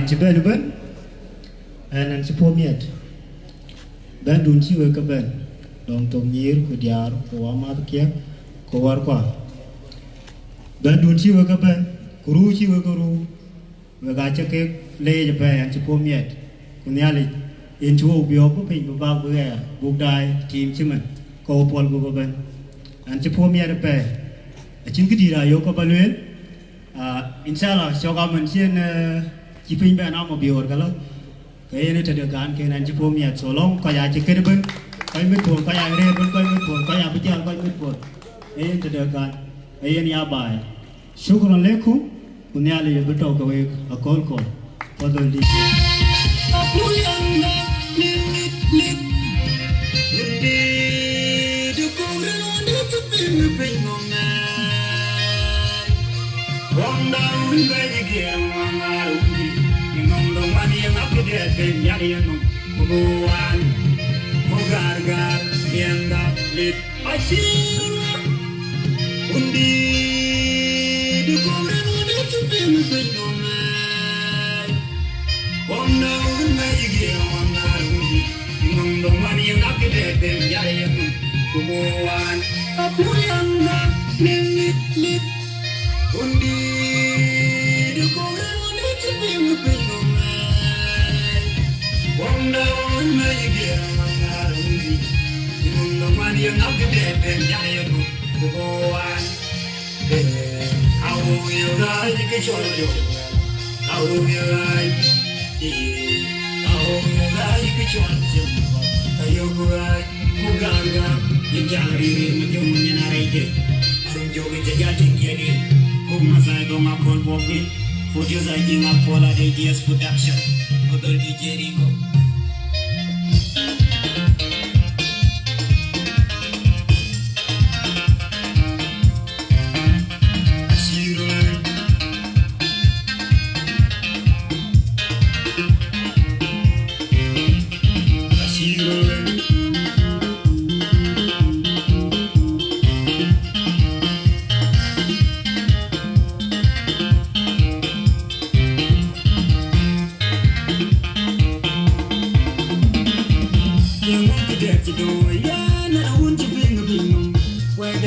Ci ben ben nan ci pomiet ben dun ci we ka ben dom to nyir ku diar ko wa kia ko war kwa ben dun ci we ka ben ku ru ci we ko ru we ga cha ke le je ben an ci pomiet ku nya le in chu bio ko pin ba bu ga bu dai tim ci man ko pol ko ben an ci pomiet pe chin ki di ra yo ko ba luen inshallah cho ga man chen chỉ pin bên nào mà biểu cái đó cái này được cái cái này chỉ phô miệt số long coi giá chỉ cái bên coi mít buồn coi giá đây bên coi mít buồn coi giá bây giờ coi mít buồn ấy được cái ấy nhà bài syukur lekum punya le betul kau akol kol pada di aku yang lit di dukung relon itu pin Wong down in the game, money and up to death, and Yadian, Muguan, Mugargar, end up lit. I see Undi, the golden one to be with no man. Wong down in the game, among the money and up to death, and Yadian, Muguan, a Puyanga, lit. Undi, the golden one to be with no man. Wonder on my gear, the money and not the dead, and Yayan go on. How will you ride? You can show you. How will you ride? How will you ride? You can show you. You go ride, Muganga, you can't read with your money and I did. From Joey to Yatin. Masai dong akol bobi, fujo zagi ngakola DJS production, model DJ Rico. Where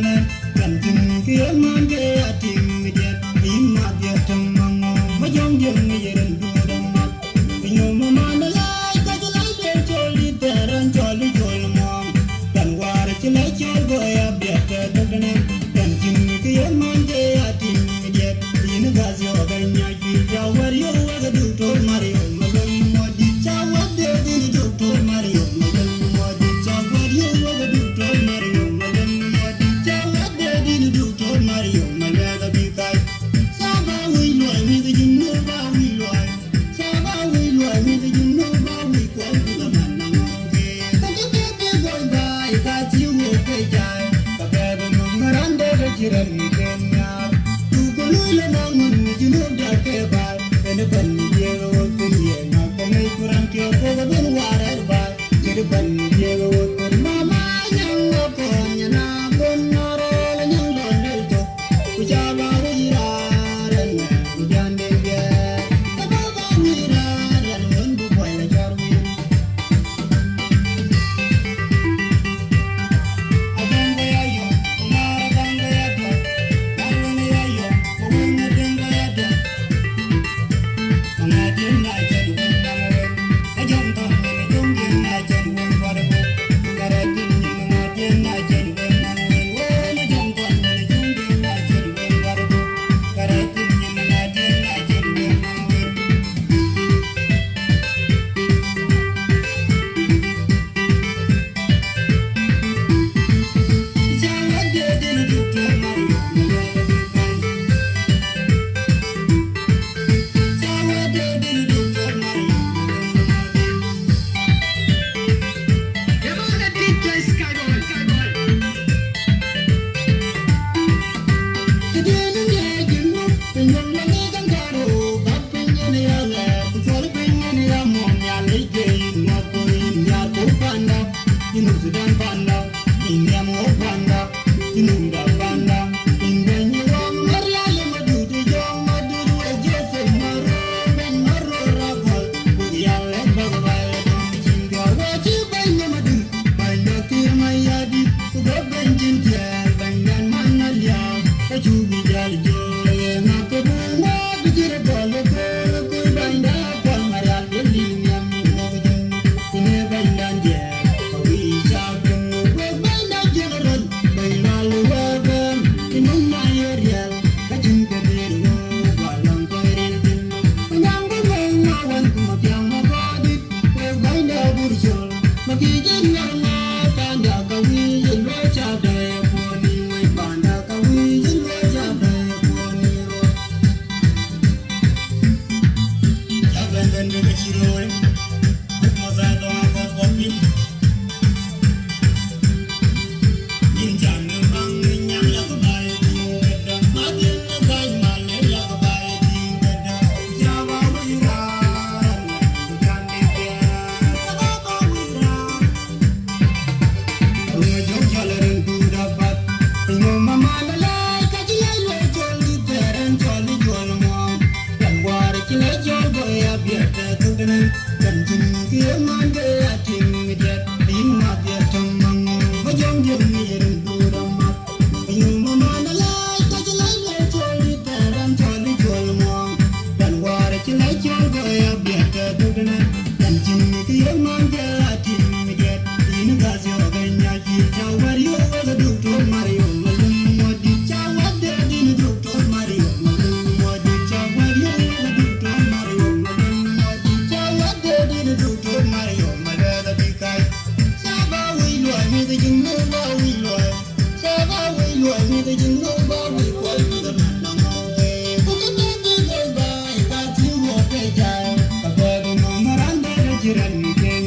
tugana kan tin ke man ke atim dia imma dia tamang ma jom jom yeren dudam pinyo mama na lai ka jalai de choli teran choli chol mom dan war chile chol go ya biata tugana kan tin ke man ke atim dia in gazio ganya ji jawar yo ga du to mario magan modi chawa de din du to mario magan modi chawa yo ga du to mario magan modi chawa de din du to mario malaga bikai saba wi lo mi de jinno ba wi lo saba wi lo mi de jinno ba wi ko ku da man na ke ka ke go bai ka ji wo ke jai ka be no marande de jiran kenya tu ko lo na mun jinno da ke ba ene ban ye wo tin ye na ka nei kuran ke ko ga ben warar ba je ban ye wo tin mama nyang ko nya na bon na re la nyang don del to ku ja ba wi ra ran na ku jan de ye ka ba ba wi ra ran won bu boy la jar wi aganga ya yo na ra ganga ya do arwana ya yo ko wona denga ya do na din na je du na mo ajam ta ne jom din na je du wa da ko kara din ni na din na je du na mo wo na jam ta ne jom din na je du wa da ko kara din ni na din na je du na mo jawa de din du to mario jawa de din du to mario Evana DJ Skyboy. Kedenu ye jinno penyam la ni gangaro ba penyane ya la kuchol penyane ya mon ya lege na ko ya ko panda inu sudan panda inyam o panda inu da panda indenyi wa marla le madudu jo maduru e jese maro ben maro rakol ku ya le bagwal jinga wa ji ben madu banda kir mayadi ku go ben jinja bangan manalia ka jubi jal jo na ko na bijire bolo ko ku banda pal maral beli nyam mo jin ine banda je ka wi ja kun ko banda general banda lu wa ben inu na yerial ka jin ka dir no walang ko rin din nyang ko na wan ku ma pyang ma ko dit ko banda burjol magiging na tanda ka wi yin lo cha de ko ni wi banda ka wi yin lo cha de ko ni ro ya ben de ka chiro we mo sa do ko ko pin yin chan ne bang ne nyam la ko bai ti da ma din na bai ma le la ko bai ti da ya ba wi ra kan ni ya ba ba wi ra Runga jom jalaran ku dapat Pingo mama lalai kaji lo joli teran joli jol mo Dan wari kile jol goya biata tuganan Dan jin kia mande ating midiat Lima biar tamang Ma jom jom mirin ku damat Pingo mama lalai kaji lo joli teran joli jol mo Dan wari kile jol goya biata tuganan Dan jin kia mande ating midiat Lima gazio ganya ji jawar yo ga du to mario malum modi chawa de din du to mario malum modi chawar yo ga du to mario malum modi chawa de din du to mario malada bikai saba wi lo mi de jinno ba wi lo saba wi lo mi de jinno ba wi ko da na mo ke ko ke ba ka ti wo pe ja ka ba no maranda jiran ken